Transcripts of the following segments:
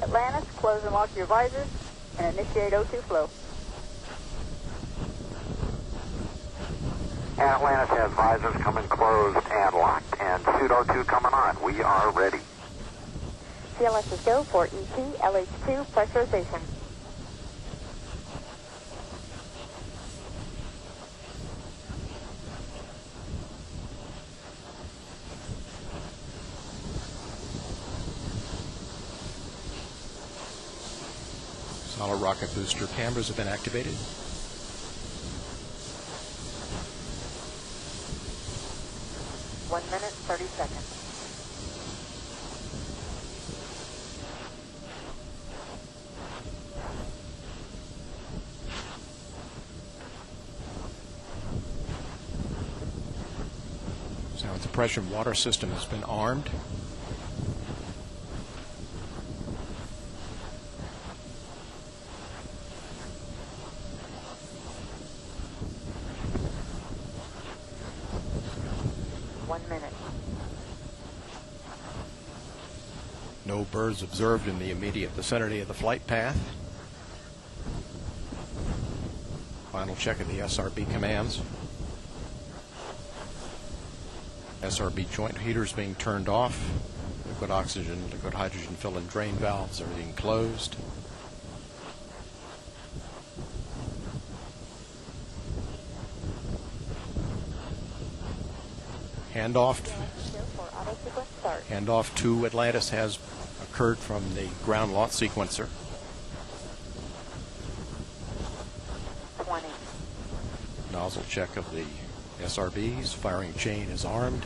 Atlantis, close and lock your visors and initiate O2 flow. Atlantis has visors coming closed and locked, and suit O2 coming on. We are ready. CLS is go for ET, LH2, pressurization. Solid rocket booster cameras have been activated. One minute, 30 seconds. Sound suppression water system has been armed. No birds observed in the immediate vicinity of the flight path. Final check of the SRB commands. SRB joint heaters being turned off. Liquid oxygen, liquid hydrogen fill and drain valves are being closed. Handoff to Atlantis has occurred from the ground launch sequencer. 20. Nozzle check of the SRBs. Firing chain is armed.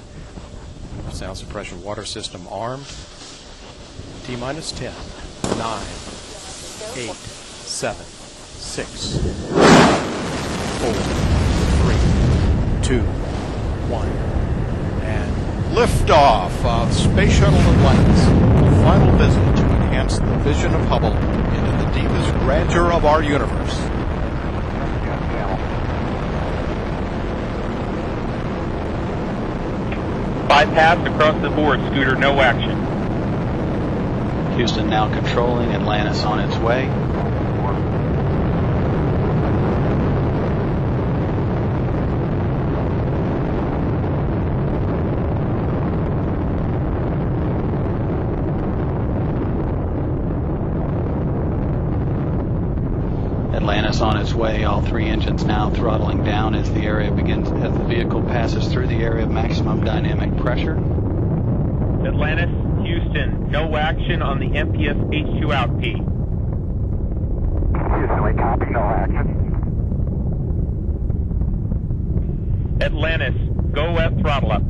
Sound suppression water system armed. T-minus 10, 9, 8, 7, 6, 4, 3, 2, 1. And liftoff of Space Shuttle Atlantis. A final visit to enhance the vision of Hubble into the deepest grandeur of our universe. Bypass across the board, Scooter, no action. Houston now controlling, Atlantis on its way. Atlantis on its way, all three engines now throttling down as the vehicle passes through the area of maximum dynamic pressure. Atlantis, Houston, no action on the MPS H2 out P. Houston, we copy, no action. Atlantis, go at throttle up.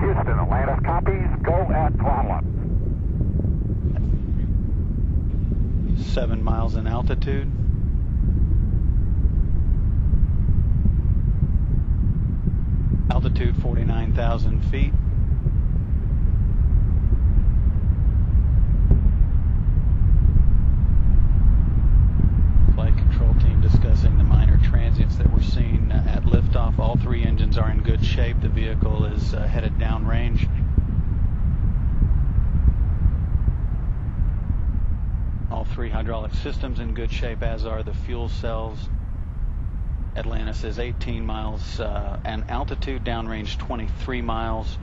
Houston, Atlantis copies, go at throttle up. 7 miles in altitude. Altitude 49,000 feet. Flight control team discussing the minor transients that we're seeing at liftoff. All three engines are in good shape. The vehicle is headed downrange. All three hydraulic systems in good shape, as are the fuel cells. Atlantis is 18 miles and altitude, downrange 23 miles.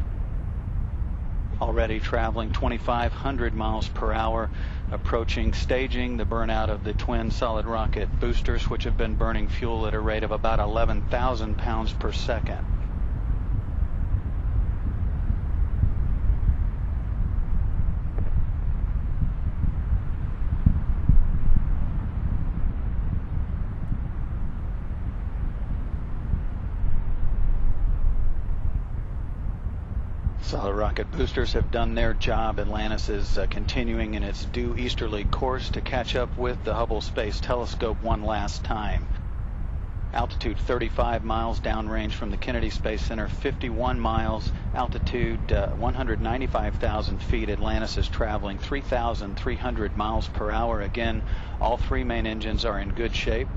Already traveling 2,500 miles per hour, approaching staging, the burnout of the twin solid rocket boosters, which have been burning fuel at a rate of about 11,000 pounds per second. Solid rocket boosters have done their job. Atlantis is continuing in its due easterly course to catch up with the Hubble Space Telescope one last time. Altitude 35 miles, downrange from the Kennedy Space Center 51 miles, altitude 195,000 feet. Atlantis is traveling 3,300 miles per hour. Again, all three main engines are in good shape,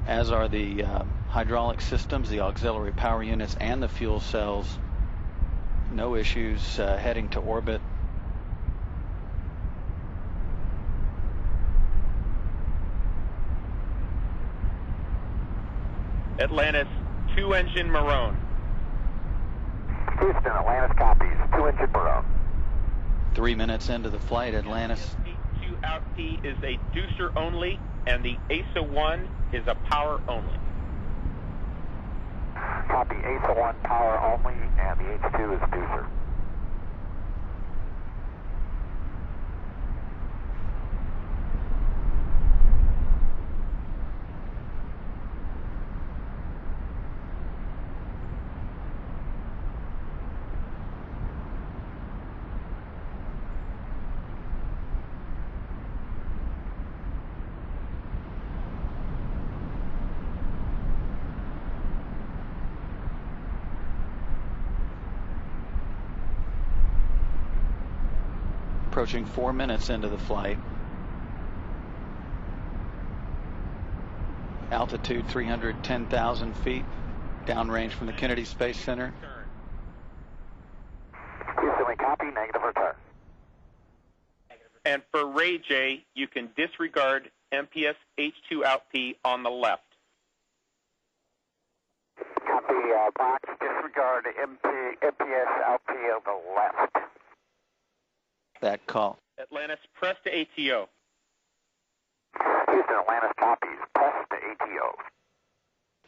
as are the hydraulic systems, the auxiliary power units, and the fuel cells. No issues heading to orbit. Atlantis, 2-engine Maroon. Houston, Atlantis copies. 2-engine Maroon. 3 minutes into the flight, Atlantis. H2 out P is a deucer only, and the ASA 1 is a power only. Copy, ASA 1 power only, and the H2 is deucer. Approaching 4 minutes into the flight. Altitude 310,000 feet. Downrange from the Kennedy Space Center. Houston, we copy. Negative return. And for Ray J, you can disregard MPS H2 out P on the left. Copy, box. Disregard MPS out P on the left. That call. Atlantis, press to ATO. Houston, Atlantis copies. Press to ATO.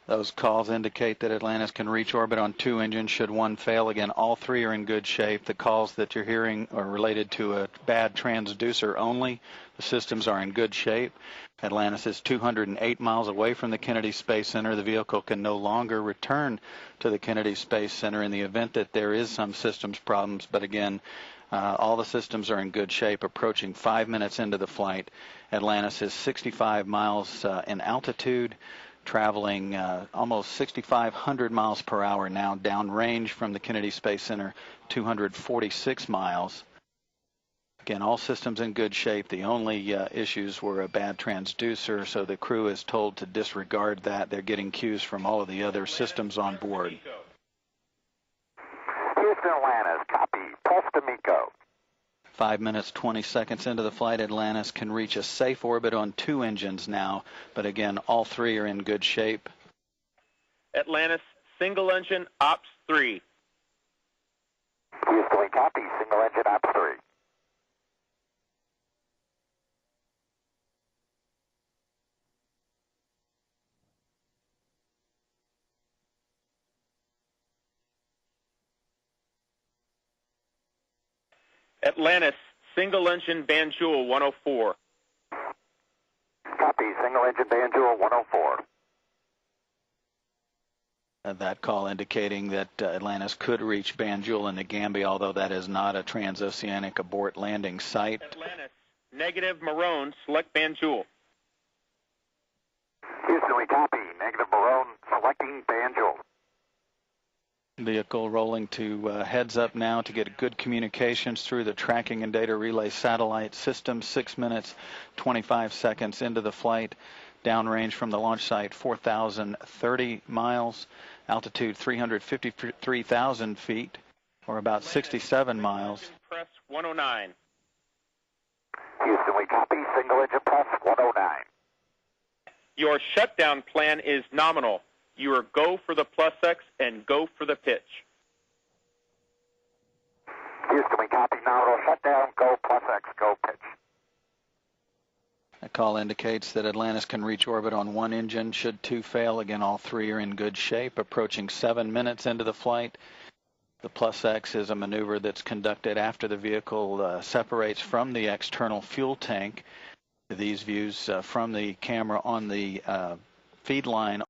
Those calls indicate that Atlantis can reach orbit on 2 engines should one fail. Again, all 3 are in good shape. The calls that you're hearing are related to a bad transducer only. The systems are in good shape. Atlantis is 208 miles away from the Kennedy Space Center. The vehicle can no longer return to the Kennedy Space Center in the event that there is some systems problems. But again, all the systems are in good shape. Approaching 5 minutes into the flight, Atlantis is 65 miles in altitude, traveling almost 6,500 miles per hour now, downrange from the Kennedy Space Center, 246 miles. Again, all systems in good shape. The only issues were a bad transducer, so the crew is told to disregard that. They're getting cues from all of the other systems on board. Houston, Atlantis, copy. Press to MECO. 5 minutes, 20 seconds into the flight, Atlantis can reach a safe orbit on 2 engines now, but again, all 3 are in good shape. Atlantis, single engine Ops 3. Houston, we copy. Single engine Ops 3. Atlantis, single engine Banjul 104. Copy. Single engine Banjul 104. That call indicating that Atlantis could reach Banjul in the Gambia, although that is not a transoceanic abort landing site. Atlantis, negative Maroon, select Banjul. Houston, we copy. Negative Maroon, selecting Banjul. Vehicle rolling to heads up now to get good communications through the tracking and data relay satellite system. 6 minutes, 25 seconds into the flight. Downrange from the launch site, 4,030 miles. Altitude, 353,000 feet, or about 67 miles. Press 109. Houston, we copy. Single engine press 109. Your shutdown plan is nominal. You are go for the plus X and go for the pitch. Houston, we copy. Nominal shutdown. Go plus X. Go pitch. A call indicates that Atlantis can reach orbit on 1 engine should 2 fail. Again, all 3 are in good shape. Approaching 7 minutes into the flight. The plus X is a maneuver that's conducted after the vehicle separates from the external fuel tank. These views from the camera on the feed line